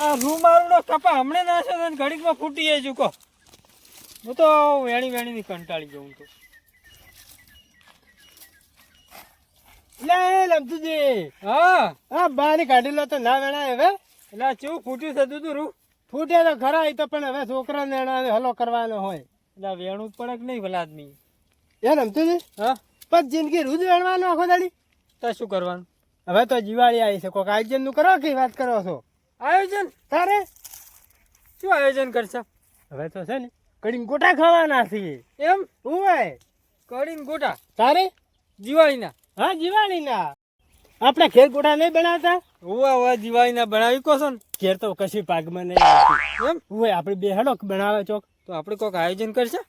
આ રૂમાલનો કપા હમણે નાખ્યો તો ઘડીકમાં ફૂટી જાય ચૂકો. હું તો વેણી ની કંટાળી ગયો હું તો. લે લમતુજી, હા બારી કાઢી લો તો ના વેણાય હવે. એટલે આ ચેવું ફૂટ્યું થતું હતું રૂ. ફૂટે તો ખરા, એ તો પણ હવે છોકરા ને હલો કરવાનો હોય એટલે વેણું જ પડે કે નહીં ભલા આદમી. એ લમતુજી, હા પણ જિંદગી રોજ વેણવાનો આખો દાડી. તો શું કરવાનું? હવે તો દિવાળી આવી છે, કોઈક આયોજન નું કરો કે વાત કરો છો? આયોજન તારે શું આયોજન કરશે? હવે તો છે ને કડીને ગોટા ખાવાના છીએ. એમ હોય કડીને ગોટા તારે દિવાળીના? હા દિવાળીના. આપણે ઘેર ગોટા નહીં બનાવતા? હોવા દિવાળીના બનાવી કો છો ને? ઘેર તો કશી પાકમાં નહીં આવતી. એમ હોય આપણે બે હડો બનાવે ચોક. તો આપણે કોઈક આયોજન કરશે?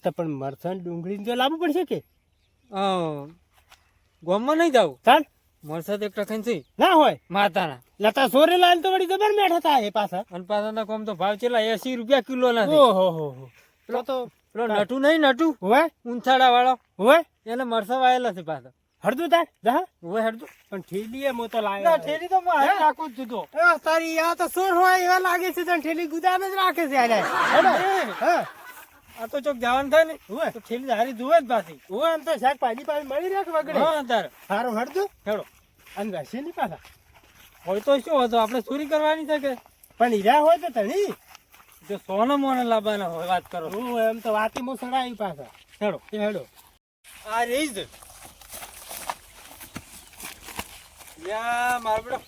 તો પણ મરચાં ડુંગળી તો લાવવું પડશે કે ગામમાં નહીં જાવ? ચાલ મરસાદ એક ટકાઈ છે ના હોય માતાના. લતા સોરે લાલ તો વળી જબર મેઠ હતા એ પાછા. અને પાછાના કોમ તો ભાવ ચેલા 80 રૂપિયા કિલો ના છે. ઓહો પેલો તો પેલો નટુ નહીં નટુ હોય ઊંથાડા વાળો હોય એને મરસા વાયેલા છે પાછા. હળદું તાર જા હોય હેડતું પણ ઠેલી મો તો ના લાવ્યો. ઠેલી તો હું હારે રાખું જ છું તો. તારી આ તો સોર હોય એવા લાગે છે તને ઠેલી ગુદામ જ રાખે છે આને. હા આ તો ચોક જવાનું થાય ને હોય તો ઠેલી હારી જુએ જ પાછી. હું આમ તો શાકભાજી પાછી મળી રાખ વગડે. હા તારે સારું હળદું હેડો. અને ઘસી ની પાછા હોય તો શું હતો આપણે ચોરી કરવાની છે કે પણ હીરા હોય તો તણી જો સોના મોને લાવવાના હોય વાત કરો. હું એમ તો વાતી મો સડાવી પાછા. હેડો હેડો આ રહી જ યા માર બેડો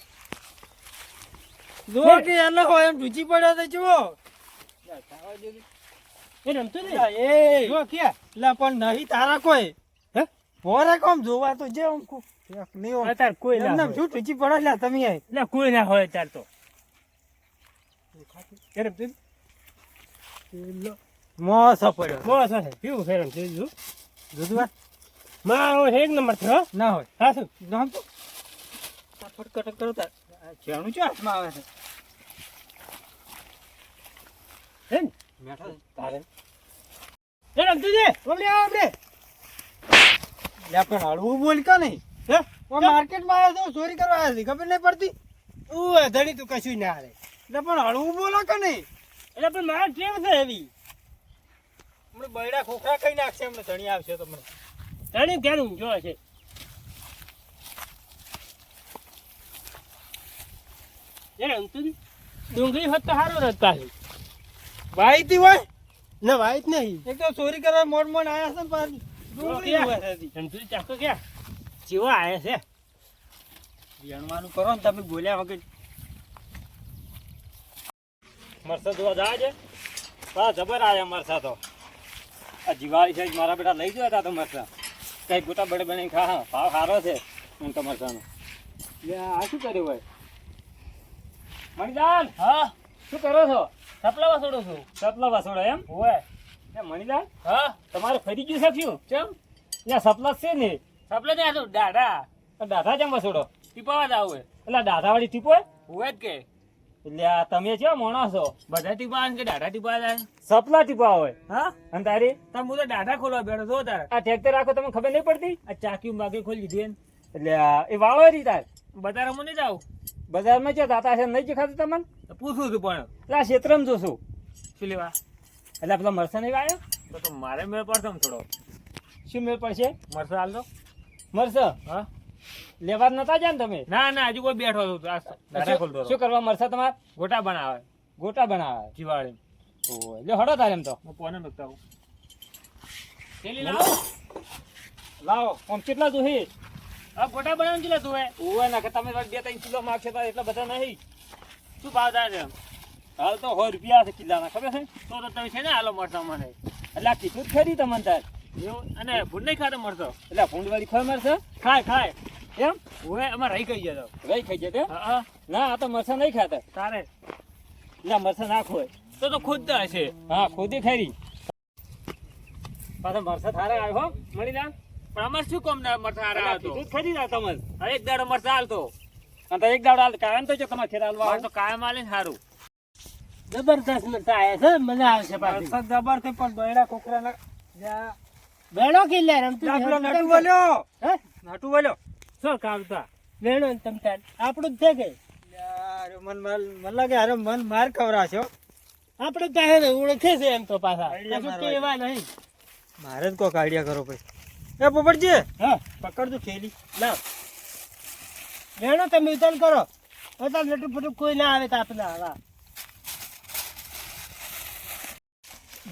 જો કે એને હોય એમ ઢૂચી પડ્યો તો જુઓ. એ રમતું ને એ જો ક્યાં લા પણ નહીં તારા કોઈ હે ભોરે કોમ જોવા તો જે આમ નહીં હોય. તાર કોઈ ના એમને હોય. શું ઢૂચી પડે લા તમે આય એટલે કોઈ ના હોય તાર તો એ રમતું મોસ પડ્યો બસ હશે કેવું છે રમતું જો દૂધવા મારો એક નંબર છે હો. ના હોય હા શું નામ તો ફટ કટક કરો તાર જાણું છું હાથમાં આવે છે હે ને બેઠા તારે એ રમતું છે ઓમલે આમલે લે પણ હળવું બોલ કે નહીં હે ઓ માર્કેટમાં આવ્યો તો ચોરી કરવા આવ્યા છે ખબર નહીં પડતી. ઓય ધણી તું કશું ના હાલે. એટલે પણ હળવું બોલો કે નહીં? એટલે પણ મારા ટેવ છે એવી. હમણાં બૈડા ખોખરા ખાઈ નાખશે હમણાં ધણી આવશે તો મને. ધણી કેનું જો છે એ રમતું ડુંગળી હોત તો સારું રત પાછું. વાઈતી હોય ના વાઈટ નહીં એક તો ચોરી કરવા મોડ મોડ આવ્યા છે ને પાછી ડુંગળી હોય છે હજી. રમતું ચાકો ક્યાં જેવો આયા છે વેણવાનું કરો ને તમે બોલ્યા વગર. મરસા જોવા જાય છે હા જબર આયા મરસા તો આ દિવાળી છે મારા બેટા લઈ ગયા હતા તો મરસા કઈ ગોટા બડે બને ખા હા ભાવ સારો છે એમ તો મરસાનો આ શું કર્યું હોય મણિદાન હા શું કરો છો સપલા વાસોડો છું સપલા વાસોડો એમ હોય એ મણિદાન હા તમારે ફરી ગયું છે શું કેમ ત્યાં સપલા છે ને સપલા ને આ દાઢા દાઢા જેમ વાસોડો ટીપાવા જ આવું એટલે દાઢા વાળી ટીપો હોય જ કે એટલે આ તમે છે મોણો છો બધા ટીપા કે દાઢા ટીપા જાય સપલા ટીપા હોય હા અને તારી તમે હું તો દાઢા ખોલવા બેઠો છો તારે આ ટ્રેક્ટર રાખો તમને ખબર નહીં પડતી આ ચાકી માગે ખોલી દીધી એટલે એ વાળો રહી તાર બજારમાં નહીં જાવ બજારમાં છે દાતા છે નહીં દેખાતું તમને પૂછું છું પણ એટલે આ ક્ષેત્રમાં જોશું શું લેવા એટલે પેલા મરસા નહીં આવ્યો તો મારે મેળ પડશે ને થોડો શું મેળ પડશે મરસા હાલ તો મરસા હા લેવા નતા જાય ને તમે ના ના હજુ કોઈ બેઠો હતો શું કરવા મરસા તમારે ગોટા બનાવે દિવાળી એટલે હડો તારે એમ તો કોને નતા લાવો આમ કેટલા જોઈ આ ગોટા બનાવવાનું કેટલા તું ઓય ના કે તમે 2-3 કિલો માગશે તો એટલા બધા નહીં શું ભાવ થાય છે હાલ તો 100 રૂપિયા છે કિલ્લાના ખબર છે તો તમે છે ને હાલો મરસા મને એટલે આ કીધું જ ખરી તમને તાર એવું અને ભૂંડ નહીં ખાતો મરસો એટલે ભૂંડ વાળી ખોય મરસો ખાય એમ ઓય અમાર રહી ગઈ જતો રહી ખાઈ જતો હા ના આ તો મરસા નહીં ખાતા તારે ના મરસા ના ખોય તો ખુદ હશે હા ખુદી ખરી પાછા મરસા થારા આવ્યો હો મળી જા પણ અમાર શું કોમ ના મરસા હારા હતો તું ખરી જા તમે એક દાડો મરસા હાલતો અને એક દાડો હાલ કાયમ તો જો તમારે ખેર હાલવા તો કાયમ હાલે સારું જબરદસ્ત મરસા આયા છે મને આવશે પાછી જબર છે પણ બૈડા ખોખરા બેડો કિલ્લે રમતું નટુ બોલ્યો હે નટુ બોલ્યો શું કામતા વેણો તમતાન આપણું જ છે કે યાર મને લાગે હારે મન માર ખવડાવશો. આપણે તારે ઓળખે છે એમ તો પાછા આઈડિયા કશું મારવા કહેવા નહીં. મારે જ કોક આઈડિયા કરો પછી. એ પોપટજી હા પકડજો થેલી. ના લેણો તમે ઉતાર કરો અત્યારે નટુ ફટુ કોઈ ના આવે તો આપણે આવા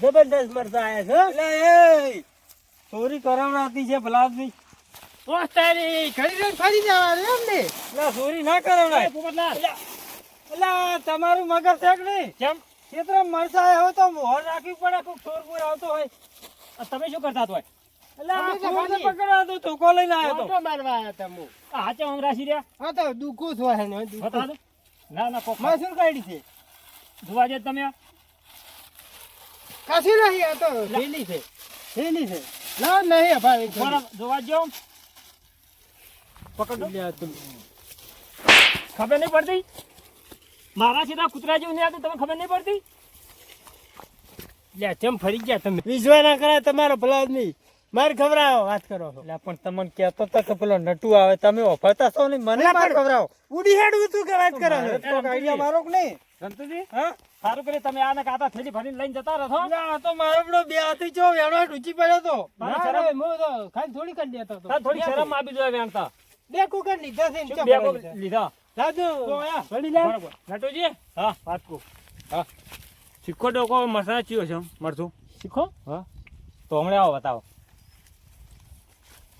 જબરદસ્ત મરસા આયા છે એટલે એ ચોરી કરાવડાતી છે ભલા આદમી. ઓહ તારી ઘડી ફરી જવાનું એમ ને એટલે ચોરી ના કરાવડાય. પોપટલાલ એટલે તમારું મગજ છે કે નહીં? કેમ ખેતરમાં મરચા આવ્યા હોય તો મોહર રાખવી પડે. કોઈ ચોર બોર આવતો હોય. આ તમે શું કરતા હતા? એટલે અમે આ તો ચોરને ખાલી પકડવા તો ધોકો લઈને આવ્યો તો. ઓટો મારવા આયા તા હું. આ હાચે આમ રાશી રહ્યા હા તો દુખું જ હોય ને હતા તો? ના ના કોક મસૂર કાઢી છે જોવા જાય તમે કાશી નહીં આ તો થેલી છે થેલી છે ના નહીં ભાઈ જોવા જાઓ પકડો લે તું ખબર નહીં પડતી મારા સીધા કૂતરા જેવું નહીં આવતું તમે ખબર નહીં પડતી લે ચમ ફરી ગયા તમે વિશ્વા ના કરાય તમારો ભલા નહીં મારે ખવડાવો વાત કરો છો એટલે પણ તમને કહેતો તો કે પેલો નટુ આવે તમે ઓફરતા છો ને મને માર ખવડાવો. ઉડી હેડવું તું કે વાત કરો મારે તો કોક આઈડિયા મારો કે નહીં? રમતુજી હા? સારું કરી તમે આને કાતા થેલી ભરીને લઈને જતા રહો એટલે આ તો મારો પેલો બે હાથી ચો વેણો ઢૂંચી પડ્યો તો. મારે ના શરમ રે, હું તો ખાલી થોડી કરી દેતો હતો થોડી શરમ આપી જોઈએ વેણતા બે કુકર લીધા છે ને શું ચમ બે પડી છે. લીધા દાદુ તો આયા. વળી લે બરાબર નટુજી હા વાત કહું હા શીખો ડોકો મસાલા ચીયો છે મરચું શીખો હા તો હમણાં આવો બતાવો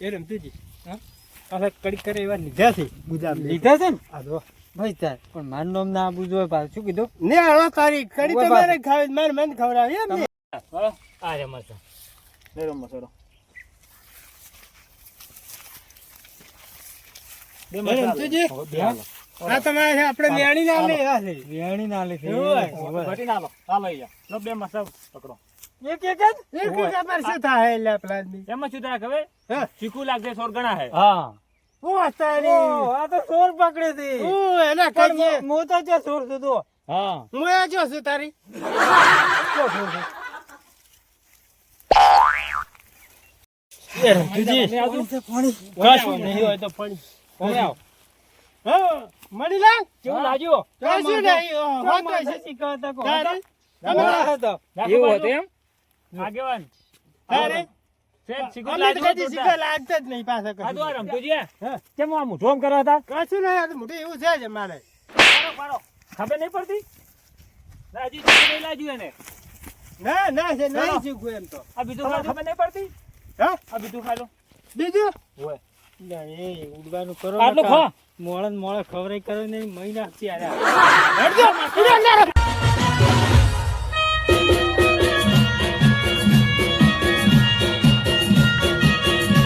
એ રમતુજી હા પાછા કડી કરે એવા લીધા છે ગુદામ લીધા છે ને? આ જો ભાઈ તાર પણ મારું નામ ના આપવું જોઈએ પાછું. શું કીધું? ને હળો તારી કડી ઉભા તમારે ખાવી મારે મન ખવડાવી એમ ને હા આ રે મરચા લેરો મસાલો બે રમતુજી? બે હાલો આ તમારે છે, આપણે મેણી ના લે એવા છે વેણી ના લીધી. એવું હોય. ઘટી ના લો આ લઈ જા લો બે મસાલો પકડો એક એક જ? એ કુકર પર શું થાય એટલે આપણા આદમી એમાં શું થાય ખબર હા ચીકુ લાગશે સોર ગણા હે હા. ઓ તારી ઓહ, આ તો ચોર પકડી હતી. ઓ એના કહીએ પણ હું તો જે ચોર છું તો. હા હું આ જો છું તારી એ રમતુજી, કશું નહીં હોય તો પાણી તમે આવો. હા મળી લા કેવું લાગ્યું કશું નહીં હોતો મને છે શીખવતા કહો. તારે મોડા હતો. એવું હતું એમ આગેવાન તારે ફેર ચીકુ અમે તો લાગ્યું કદી જોરદાર. શીખવા લાગતા જ નહીં પાછા આ તો આ કશું. રમતુજી હા. કેમ આ મોઢું આમ કરવા હતા કશું નહીં આ તો મોઢું એવું છે જ મારે ખબર નહીં પડતી ના, હજી ચીકુ નહીં લાગ્યું એને ના ના છે ચાલો. નહીં શીખવું એમ તો આ બીજું ખાવા ખબર નહીં પડતી હા આ બીજું ખાઈ લો બીજું હોય એ ઉડવાનું કરો આટલું નકર ખા મોળે ને મોળે ખવરાઈ કરો ને મહિના થી આયા. હેડજો, હેડજો, હેડજો.